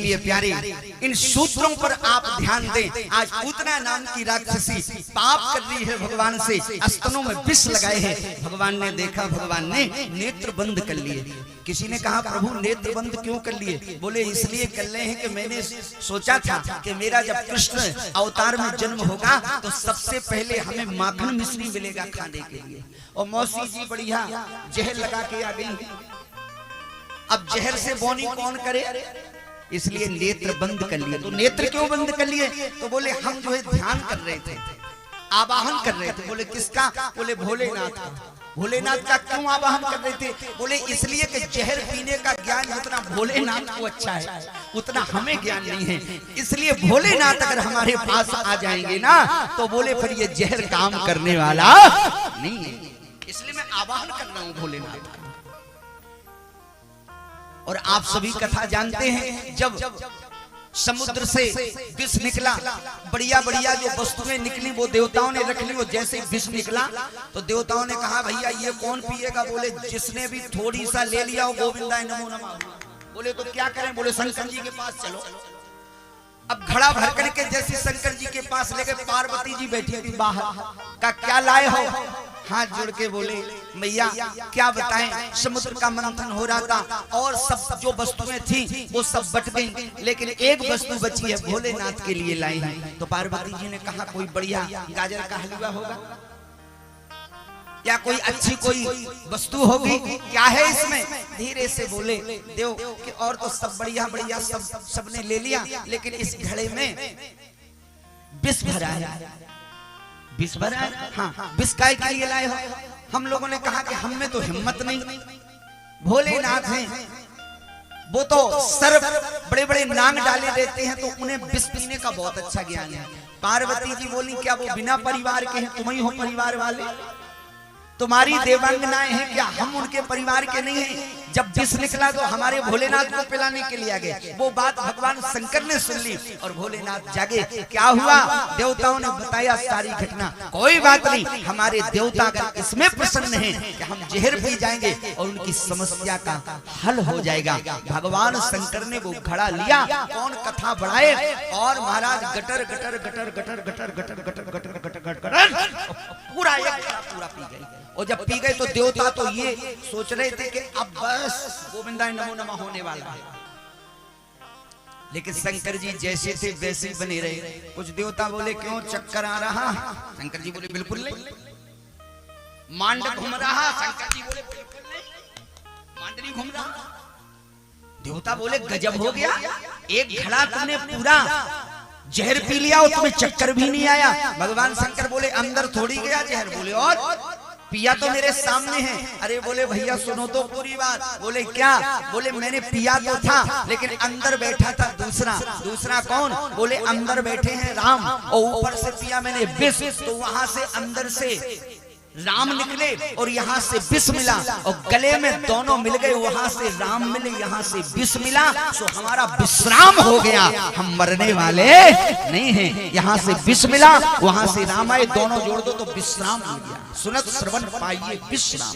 इसीलिए प्यारे इन सूत्रों पर आप ध्यान दें। आज पूतना नाम की राक्षसी पाप कर रही है, भगवान से स्तनों में विष लगाए हैं। भगवान ने देखा, भगवान ने नेत्र बंद कर लिए। किसी ने कहा प्रभु नेत्र बंद क्यों कर लिए? बोले इसलिए कर ले हैं कि मैंने सोचा था कि मेरा जब कृष्ण अवतार में जन्म होगा तो सबसे पहले हमें माखन मिश्री मिलेगा खाने के लिए। और मौसी जी बढ़िया जहर लगा के आ गई। अब जहर से बोनी कौन करे, इसलिए नेत्र बंद कर लिए। तो नेत्र क्यों बंद कर लिए? तो बोले हम जो है ध्यान कर रहे थे, आवाहन कर रहे थे। बोले किसका? बोले भोलेनाथ का। भोलेनाथ का क्यों आवाहन कर रहे थे? बोले इसलिए कि जहर पीने का ज्ञान जितना भोलेनाथ को अच्छा है उतना हमें ज्ञान नहीं है। इसलिए भोलेनाथ अगर हमारे पास आ जाएंगे ना तो बोले फिर ये जहर काम करने वाला नहीं है। इसलिए मैं आवाहन कर रहा हूं भोलेनाथ का। और आप सभी कथा जानते हैं, जब समुद्र से विष निकला, बढ़िया बढ़िया जो वस्तुएं निकली वो देवताओं ने रख ली। वो जैसे विष निकला तो देवताओं ने कहा भैया ये कौन पिएगा? बोले जिसने भी थोड़ी सा ले लिया हो गोविंदाय नमो नमः। बोले तो क्या करें? बोले शंकर जी के पास चलो। अब घड़ा भर करके जैसे शंकर जी के पास ले गए, पार्वती जी बैठी थी बाहर। का क्या लाए हो? हाथ जोड़ के बोले मैया क्या बताएं, समुद्र का मंथन हो रहा था और सब जो वस्तुएं थी वो सब बट गई, लेकिन एक वस्तु बची है, भोलेनाथ के लिए लाई है। तो पार्वती जी ने कहा कोई बढ़िया गाजर का हलवा होगा या कोई अच्छी कोई वस्तु होगी, क्या है इसमें? धीरे से बोले देव कि और तो सब बढ़िया बढ़िया सबने ले लिया, लेकिन इस घड़े में विष भरा है। विष भरा है? हाँ। विष काय के लिए लाए हो? हम लोगों ने कहा कि हम में तो हिम्मत नहीं, भोलेनाथ हैं वो तो सर बड़े बड़े नांग डाले रहते हैं, तो उन्हें विष पीने का बहुत अच्छा ज्ञान है। पार्वती जी बोली क्या वो बिना परिवार के हैं? तुम ही हो परिवार वाले, तुम्हारी देवांगनाएं हैं क्या? हम उनके परिवार के नहीं हैं। जब विष निकला तो हमारे भोलेनाथ को पिलाने के लिए आ गए। वो बात भगवान शंकर ने सुन ली और भोलेनाथ जागे। क्या हुआ? देवताओं ने बताया सारी घटना। कोई बात नहीं, हमारे देवता अगर इसमें प्रसन्न हैं कि हम जहर पी जाएंगे और उनकी समस्या का हल हो जाएगा। भगवान शंकर ने वो घड़ा लिया, कौन कथा बढ़ाए, और महाराज गटर गटर गटर गटर गटर गटर गटर गटर गटर गटर पूरा पूरा पी गई। और जब पी गए तो देवता तो ये सोच रहे थे कि अब बस गोविंदाय नमो नमः होने वाला है, लेकिन शंकर जी जैसे थे वैसे ही बने रहे। कुछ देवता बोले क्यों चक्कर आ रहा? शंकर जी बोले बिल्कुल नहीं। मांड घूम रहा? शंकर जी बोले बिल्कुल नहीं, मांड नहीं घूम रहा। देवता बोले गजब हो गया, एक घड़ा तुमने पूरा जहर पी लिया और तुम्हें चक्कर भी नहीं आया। भगवान शंकर बोले अंदर थोड़ी गया जहर। बोले और पिया तो मेरे सामने है। अरे बोले भैया सुनो तो पूरी बात। बोले क्या? बोले मैंने पिया तो था, लेकिन अंदर बैठा था दूसरा। दूसरा कौन? बोले अंदर बैठे हैं राम, और ऊपर से पिया मैंने विष, तो वहां से अंदर से राम निकले और यहाँ से विष मिला, और गले में दोनों मिल गए। वहां से राम मिले, यहाँ से विष मिला, तो हमारा विश्राम हो गया। हम मरने वाले नहीं हैं। यहाँ से विष मिला, वहां से राम आए, दोनों जोड़ दो तो विश्राम हो गया। सुनत श्रवण पाइए विश्राम।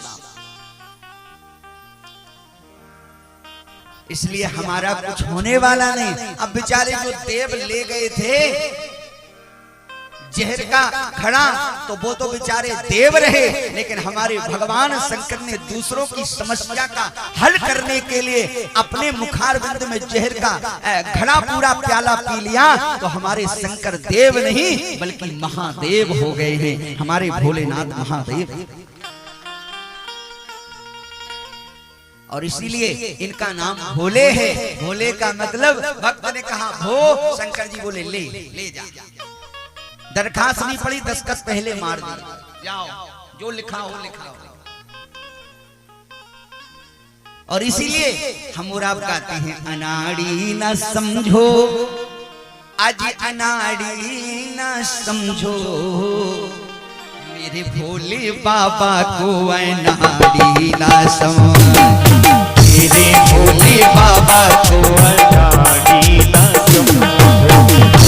इसलिए हमारा कुछ होने वाला नहीं। अब बेचारे जो देव ले गए थे जहर का घड़ा, तो वो तो बेचारे देव रहे, लेकिन हमारे भगवान शंकर ने दूसरों की समस्या का हल करने के लिए अपने मुखारविंद में जहर का घड़ा पूरा प्याला पी लिया। तो हमारे शंकर देव नहीं बल्कि महादेव हो गए हैं। हमारे भोलेनाथ महादेव, और इसीलिए इनका नाम भोले है। भोले का मतलब, भक्त ने कहा भो, शंकर जी बोले ले ले जा। दरखास्त नहीं पड़ी, दस्तखत पहले मार दी, जाओ जो लिखा हो लिखा हो। और इसीलिए हम और आप गाते हैं अनाड़ी न समझो, आज अनाड़ी न समझो, मेरे भोले बाबा को अनाड़ी न समझो, मेरे भोले बाबा को अनाड़ी न समझो,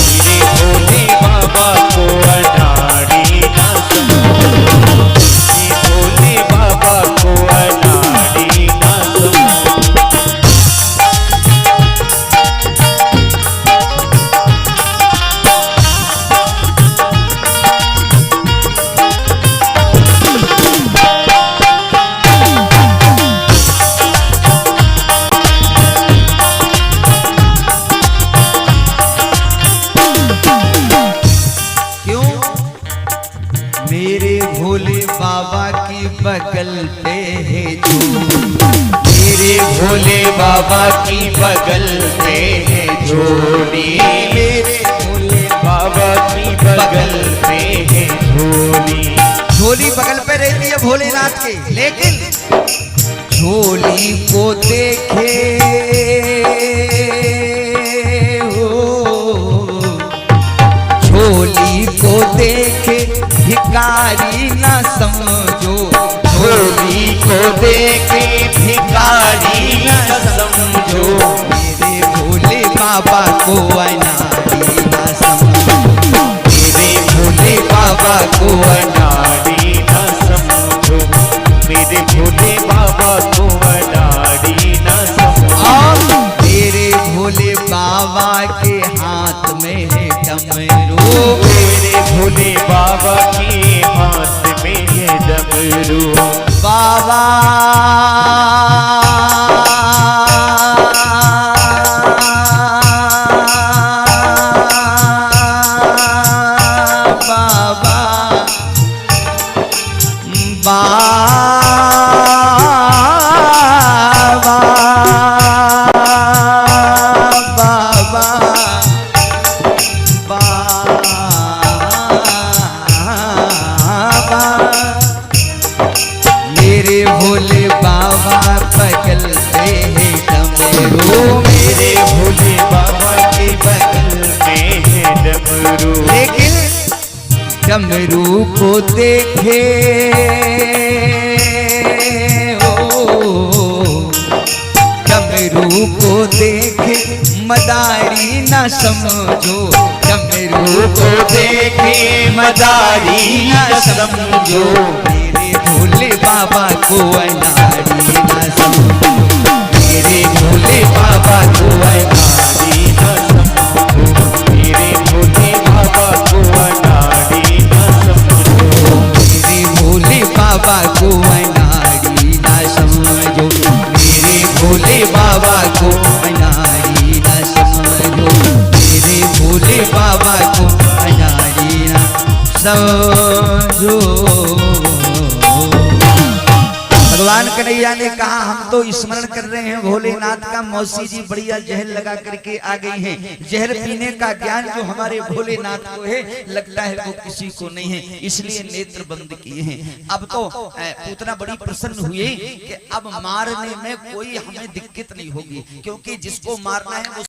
मेरे भोले बाबा को अनाड़ी न समझो, भोले बाबा को अनाड़ी न समझो। पे है जो, मेरे भोले बाबा की बगल में है झोली, मेरे भोले बाबा की बगल में है झोली। झोली बगल पे रहती है भोलेनाथ के, लेकिन झोली को देखे हो, झोली को देखे भिखारी ना समझो, झोली को देखे भिखारी न समझो, मेरे भोले बाबा को अनाड़ी ना समझो, मेरे भोले बाबा को अनाड़ी न समझो, मेरे भोले बाबा को अनाड़ी न समझो। मेरे भोले बाबा के हाथ में है डमरू, मेरे भोले बाबा के हाथ में है डमरू। बाबा बाबा मेरे भोले बाबा बगल पे है डमरू, मेरे भोले बाबा के बगल में है डमरू, लेकिन डमरू को देखे हो, डमरू को देखे मदारी ना समझो, डमरू को देखे मदारी न समझो, मेरे भोले बाबा को अनाड़ी ना समझो, मेरे भोले बाबा को अनाड़ी न समझो, मेरे भोले बाबा को अनाड़ी न समझो, मेरे भोले बाबा को अनाड़ी ना समझो, मेरे भोले बाबा को अनाड़ी ना समझो, मेरे भोले बाबा को अनाड़ी ना समझो। भगवान कन्हैया ने कहा हम तो स्मरण कर रहे हैं भोलेनाथ का, मौसी जी बढ़िया जहर लगा करके आ गई हैं, जहर पीने का ज्ञान जो हमारे भोलेनाथ को है लगता है वो किसी को नहीं है, इसलिए नेत्र बंद किए हैं। अब तो पूतना बड़ी प्रसन्न हुई कि अब मारने में कोई हमें दिक्कत नहीं होगी, क्योंकि जिसको मारना है वो